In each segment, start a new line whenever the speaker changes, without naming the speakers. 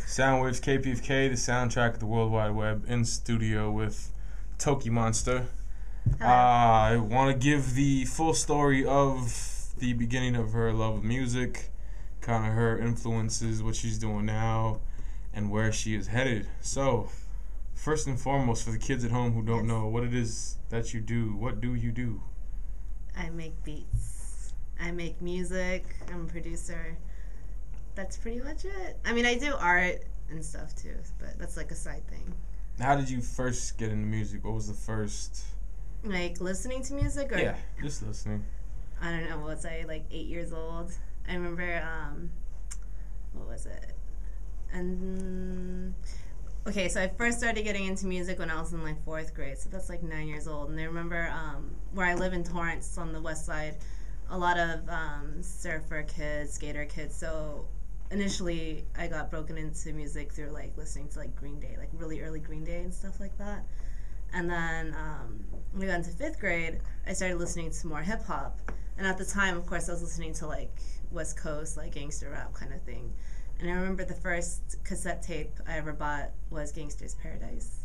Soundwaves KPFK, the soundtrack of the World Wide Web, in studio with TOKiMONSTA. I want to give the full story of the beginning of her love of music, kind of her influences, what she's doing now, and where she is headed. So, first and foremost, for the kids at home who don't know what it is that you do, what do you do?
I make beats. I make music. I'm a producer. That's pretty much it. I mean, I do art and stuff too, but that's like a side thing.
How did you first get into music? What was the first?
Like listening to music, or
yeah, just listening.
I don't know. What was I, like 8 years old? I remember. What was it? And okay, so I first started getting into music when I was in like 4th grade. So that's like 9 years old. And I remember where I live in Torrance on the west side, a lot of surfer kids, skater kids. So initially I got broken into music through like listening to like Green Day, like really early Green Day and stuff like that. And then when we got into 5th grade, I started listening to more hip hop. And at the time, of course, I was listening to like West Coast, like gangster rap kind of thing. And I remember the first cassette tape I ever bought was Gangsta's Paradise.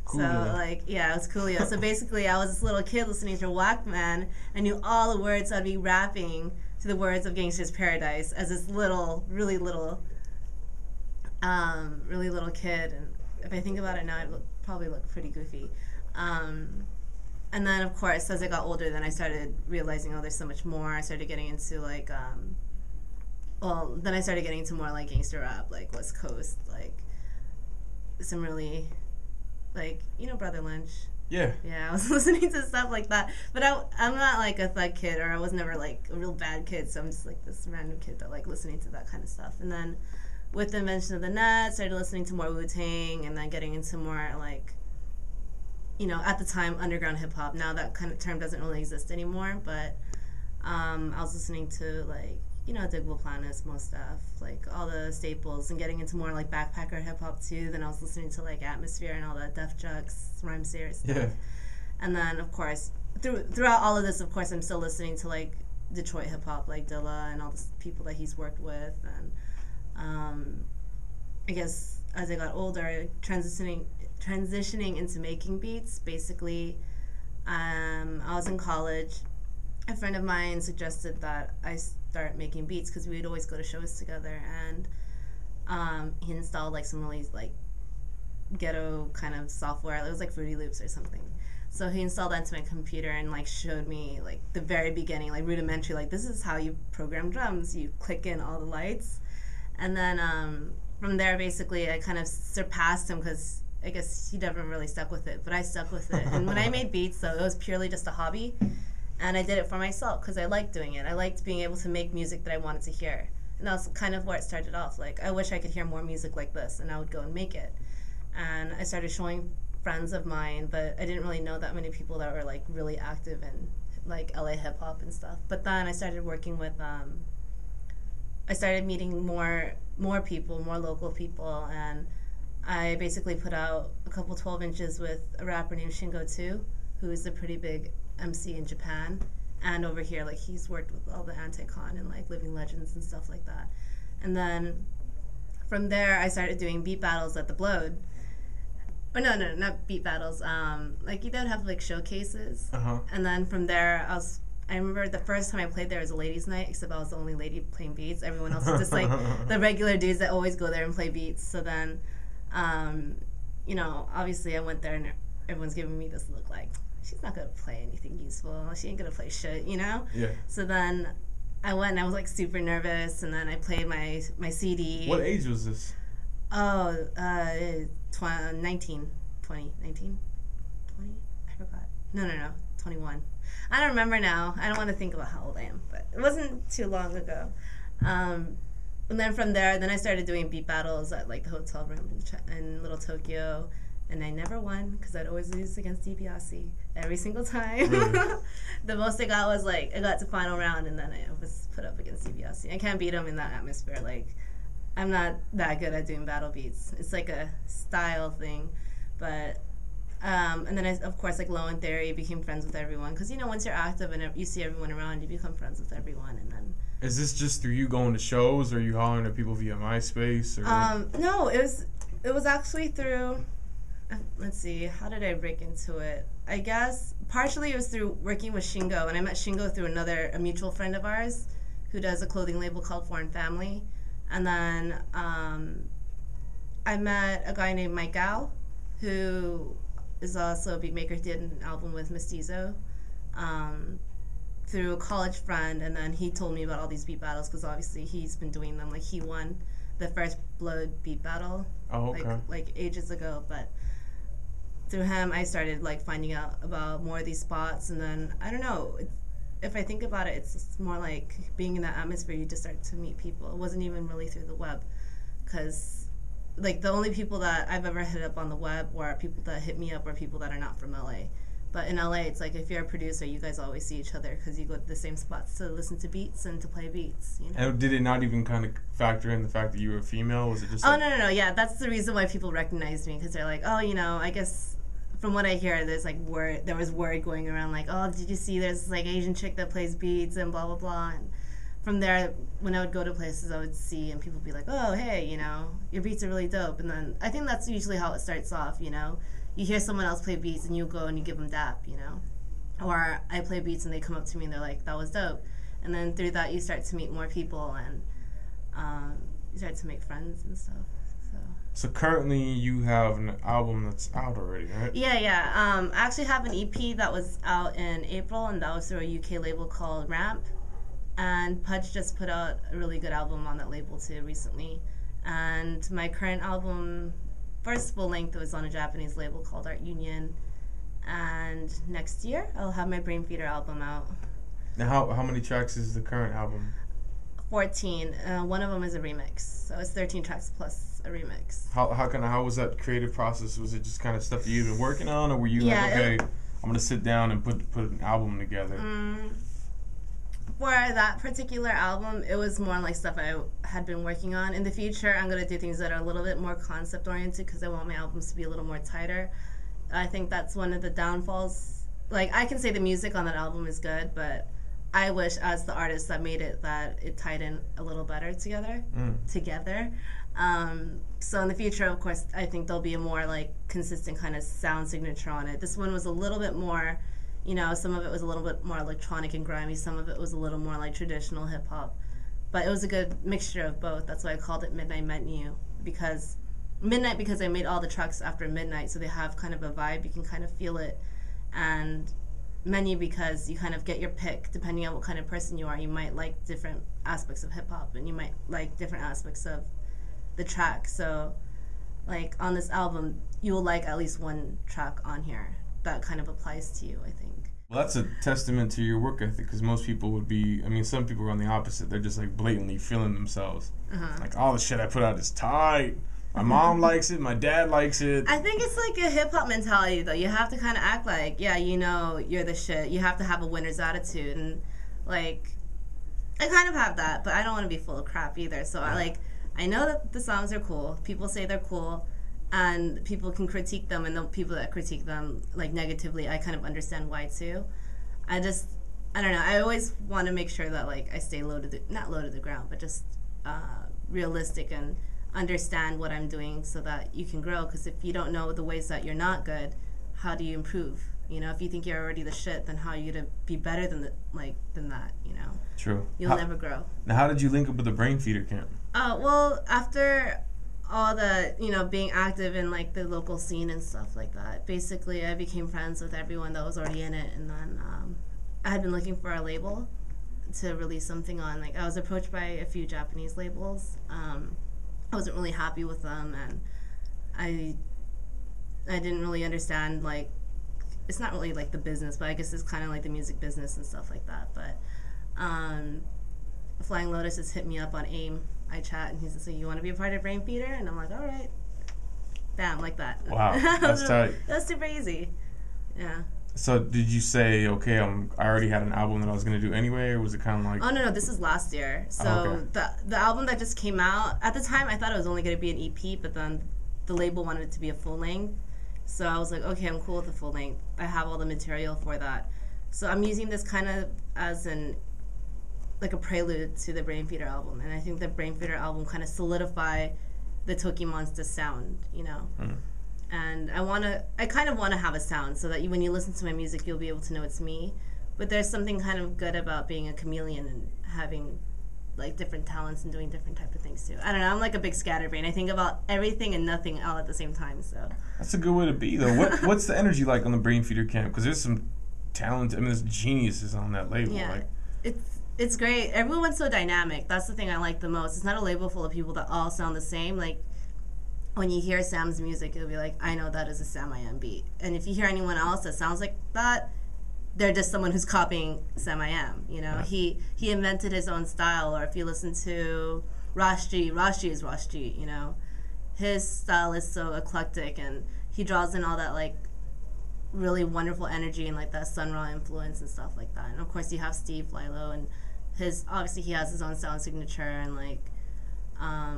Coolio.
So, like, yeah, it was Coolio. So basically, I was this little kid listening to Walkman. I knew all the words, so I'd be rapping to the words of Gangsta's Paradise as this little, really little kid. And if I think about it now, I probably look pretty goofy. And then, of course, as I got older, then I started realizing, oh, there's so much more. I started getting into, like, then I started getting into more, like, gangster rap, like West Coast, like, some really, like, you know, Brother Lynch?
Yeah.
Yeah, I was listening to stuff like that. But I'm not, like, a thug kid, or I was never, like, a real bad kid, so I'm just, like, this random kid that, like, listening to that kind of stuff. And then with the invention of the net, started listening to more Wu-Tang, and then getting into more, like, you know, at the time, underground hip-hop. Now that kind of term doesn't really exist anymore, but I was listening to, like, you know, Digable Planets, most stuff, like all the staples, and getting into more like backpacker hip hop too. Then I was listening to like Atmosphere and all that Def Jux, Rhyme Series stuff. Yeah. And then of course, throughout all of this, of course, I'm still listening to like Detroit hip hop, like Dilla and all the people that he's worked with. And I guess as I got older, transitioning into making beats. Basically, I was in college. A friend of mine suggested that I start making beats because we would always go to shows together, and he installed like some really like ghetto kind of software. It was like Fruity Loops or something. So he installed that into my computer and like showed me like the very beginning, like rudimentary, like this is how you program drums. You click in all the lights, and then from there basically I kind of surpassed him because I guess he never really stuck with it, but I stuck with it. And when I made beats, though, it was purely just a hobby. And I did it for myself because I liked doing it. I liked being able to make music that I wanted to hear. And that was kind of where it started off. Like, I wish I could hear more music like this, and I would go and make it. And I started showing friends of mine, but I didn't really know that many people that were, like, really active in, like, LA hip-hop and stuff. But then I started working with, I started meeting more people, more local people, and I basically put out a couple 12 inches with a rapper named Shingo 2, who is a pretty big MC in Japan, and over here, like, he's worked with all the Anti-Con and like Living Legends and stuff like that. And then from there I started doing beat battles at the Blode. Or no, not beat battles, like they would have like showcases. And then from there I remember the first time I played there was a ladies' night, except I was the only lady playing beats. Everyone else was just like the regular dudes that always go there and play beats. So then you know, obviously I went there and everyone's giving me this look like, she's not going to play anything useful. She ain't going to play shit, you know?
Yeah.
So then I went and I was, like, super nervous, and then I played my CD.
What age was this?
Oh, 19. 20? 19? 20? I forgot. No, 21. I don't remember now. I don't want to think about how old I am, but it wasn't too long ago. And then from there, then I started doing beat battles at, like, the hotel room in Little Tokyo. And I never won because I'd always lose against DiBiase every single time. Really? The most I got was like I got to final round, and then I was put up against DiBiase. I can't beat him in that atmosphere. Like, I'm not that good at doing battle beats. It's like a style thing, but And then, of course, like Low in Theory, became friends with everyone. Because, you know, once you're active and you see everyone around, you become friends with everyone. And then...
Is this just through you going to shows, or are you hollering at people via MySpace? Or?
No, it was actually through... Let's see, how did I break into it? I guess partially it was through working with Shingo. And I met Shingo through a mutual friend of ours who does a clothing label called Foreign Family. And then I met a guy named Mike Gao, who... is also a beat maker. He did an album with Mestizo through a college friend, and then he told me about all these beat battles because obviously he's been doing them. Like he won the first Blood beat battle like ages ago, but through him I started like finding out about more of these spots. And then I don't know, if I think about it, it's just more like being in that atmosphere. You just start to meet people. It wasn't even really through the web, because like the only people that I've ever hit up on the web were people that hit me up or people that are not from LA. But in LA, it's like if you're a producer, you guys always see each other because you go to the same spots to listen to beats and to play beats. You know?
And did it not even kind of factor in the fact that you were a female? Was it just?
Oh, no. Yeah, that's the reason why people recognized me, because they're like, oh, you know, I guess from what I hear, there's like there was word going around like, oh, did you see there's like Asian chick that plays beats and blah blah blah. And from there, when I would go to places, I would see and people would be like, oh, hey, you know, your beats are really dope. And then I think that's usually how it starts off, you know. You hear someone else play beats and you go and you give them dap, you know. Or I play beats and they come up to me and they're like, that was dope. And then through that, you start to meet more people and you start to make friends and stuff.
So currently you have an album that's out already, right?
Yeah. I actually have an EP that was out in April, and that was through a UK label called Ramp. And Pudge just put out a really good album on that label too recently. And my current album, first full length, was on a Japanese label called Art Union. And next year, I'll have my Brainfeeder album out.
Now, how many tracks is the current album?
14. One of them is a remix, so it's 13 tracks plus a remix.
How was that creative process? Was it just kind of stuff that you've been working on, or were you like, okay, I'm gonna sit down and put an album together?
For that particular album, it was more like stuff I had been working on. In the future, I'm gonna do things that are a little bit more concept oriented because I want my albums to be a little more tighter. I think that's one of the downfalls. Like, I can say the music on that album is good, but I wish, as the artist that made it, that it tied in a little better together. So in the future, of course, I think there'll be a more like consistent kind of sound signature on it. This one was a little bit more, you know, some of it was a little bit more electronic and grimy, some of it was a little more like traditional hip hop. But it was a good mixture of both. That's why I called it Midnight Menu, because I made all the tracks after midnight, so they have kind of a vibe, you can kind of feel it. And Menu because you kind of get your pick depending on what kind of person you are. You might like different aspects of hip hop and you might like different aspects of the track. So like on this album, you will like at least one track on here that kind of applies to you, I think.
Well, that's a testament to your work ethic, because most people would be, I mean, some people are on the opposite. They're just like blatantly feeling themselves. Like, all the shit I put out is tight. My mom likes it. My dad likes it. I
think it's like a hip-hop mentality, though. You have to kind of act like, yeah, you know, you're the shit. You have to have a winner's attitude. And, like, I kind of have that, but I don't want to be full of crap either. So, I know that the songs are cool. People say they're cool. And people can critique them. And the people that critique them, like, negatively, I kind of understand why, too. I don't know. I always want to make sure that, like, I stay not low to the ground, but just realistic and understand what I'm doing so that you can grow. Because if you don't know the ways that you're not good, how do you improve? You know, if you think you're already the shit, then how are you gonna be better than that? You know.
True.
You'll never grow.
Now, how did you link up with the Brainfeeder camp?
Well, after all the, you know, being active in like the local scene and stuff like that, basically I became friends with everyone that was already in it, and then I had been looking for a label to release something on. Like, I was approached by a few Japanese labels. I wasn't really happy with them, and I didn't really understand, like, it's not really like the business, but I guess it's kind of like the music business and stuff like that. But Flying Lotus just hit me up on AIM. I chat, and he's just like, you want to be a part of Brainfeeder? And I'm like, all right. Bam, like that.
Wow, that's tight.
That's super easy. Yeah.
So did you say, okay, I already had an album that I was going to do anyway, or was it kind of like...
Oh, no, this is last year. So the album that just came out, at the time I thought it was only going to be an EP, but then the label wanted it to be a full length. So I was like, okay, I'm cool with the full length. I have all the material for that. So I'm using this kind of as like a prelude to the Brainfeeder album. And I think the Brainfeeder album kind of solidify the TOKiMONSTA sound, you know? And I kind of want to have a sound so that when you listen to my music, you'll be able to know it's me. But there's something kind of good about being a chameleon and having like different talents and doing different type of things too. I don't know. I'm like a big scatterbrain. I think about everything and nothing all at the same time. So
that's a good way to be, though. What's the energy like on the Brainfeeder camp? Because there's some talent. I mean, there's geniuses on that label.
Yeah,
like,
it's great. Everyone's so dynamic. That's the thing I like the most. It's not a label full of people that all sound the same. Like when you hear Sam's music, it'll be like, I know that is a Sam I Am beat. And if you hear anyone else that sounds like that, they're just someone who's copying Sam I Am, you know? Yeah. He invented his own style, or if you listen to Rashji is Rashji, you know? His style is so eclectic, and he draws in all that, like, really wonderful energy and, like, that Sun Ra influence and stuff like that. And, of course, you have Steve Lilo, and obviously he has his own sound signature, and, like, I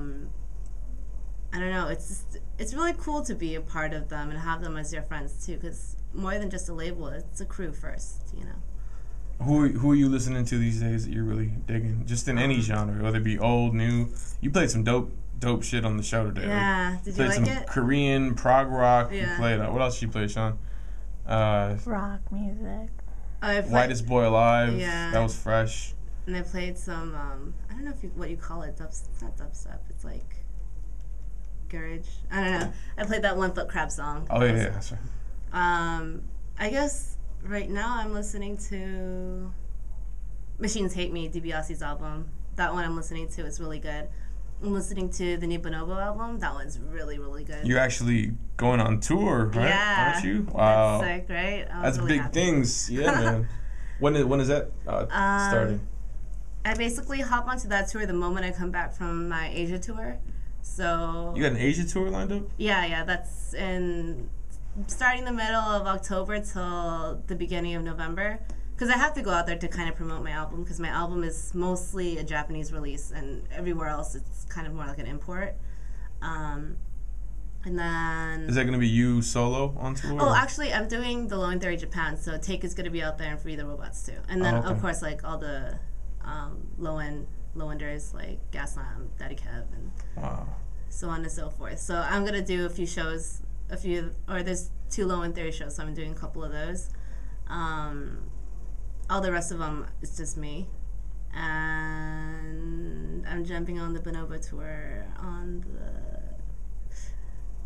don't know, it's really cool to be a part of them and have them as your friends, too, because more than just a label, it's a crew first, you know.
Who are you listening to these days that you're really digging? Just in any genre, whether it be old, new. You played some dope shit on the show today.
Yeah,
right?
Did you like
some
it?
Korean, prog rock.
Yeah.
You played, what else did you play, Sean?
Rock music.
Whitest Boy Alive.
Yeah.
That was fresh.
And I played some, I don't know what you call it, it's not dubstep, it's like garage. I don't know. I played that One Foot Crab song.
Oh, yeah, that's right.
I guess right now I'm listening to Machines Hate Me, DiBiase's album. That one I'm listening to. It's really good. I'm listening to the new Bonobo album. That one's really, really good.
You're actually going on tour, right?
Yeah.
Aren't you? Wow.
That's sick, right?
That's really big happy. Things. Yeah, man. When is that starting?
I basically hop onto that tour the moment I come back from my Asia tour. So
you got an Asia tour lined up?
Yeah. That's starting the middle of October till the beginning of November, because I have to go out there to kind of promote my album, because my album is mostly a Japanese release, and everywhere else it's kind of more like an import. And then
is that going to be you solo on tour?
Oh, actually, I'm doing the Low End Theory Japan, so Take is going to be out there and Free the Robots too, and then of course like all the low-enders like Gaslam, Daddy Kev, and so on and so forth. So I'm gonna do a few shows. There's 2 Low End Theory shows, so I'm doing a couple of those. All the rest of them, it's just me. And I'm jumping on the Bonobo tour on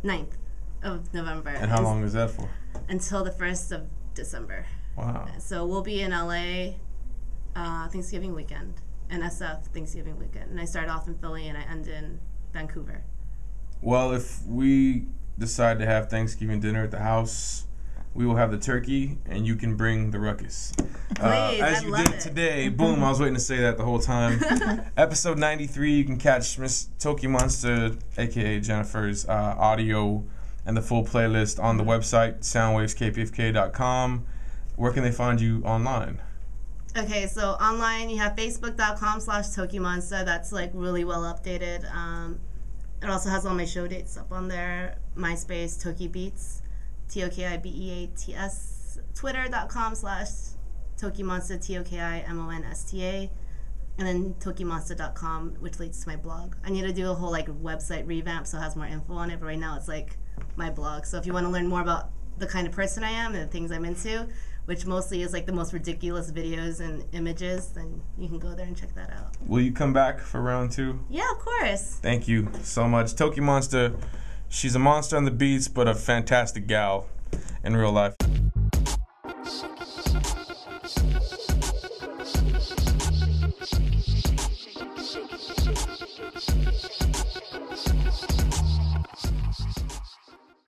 the 9th of November.
And how long is that for?
Until the 1st of December.
Wow.
So we'll be in LA Thanksgiving weekend, and SF Thanksgiving weekend. And I start off in Philly and I end in Vancouver.
Well, if we decide to have Thanksgiving dinner at the house, we will have the turkey, and you can bring the ruckus.
Please,
as you did today. Boom, I was waiting to say that the whole time. Episode 93, you can catch Miss TOKiMONSTA, a.k.a. Jennifer's, audio and the full playlist on the website, soundwaveskpfk.com. Where can they find you online?
Okay, so online you have facebook.com/TOKiMONSTA. That's like really well updated. It also has all my show dates up on there. MySpace, TokiBeats, TOKiBeats. Twitter.com/TOKiMONSTA, TOKiMONSTA. And then TOKiMONSTA.com, which leads to my blog. I need to do a whole like website revamp so it has more info on it, but right now it's like my blog. So if you want to learn more about the kind of person I am and the things I'm into, which mostly is like the most ridiculous videos and images, then you can go there and check that out.
Will you come back for round 2?
Yeah, of course.
Thank you so much. TOKiMONSTA, she's a monster on the beats, but a fantastic gal in real life.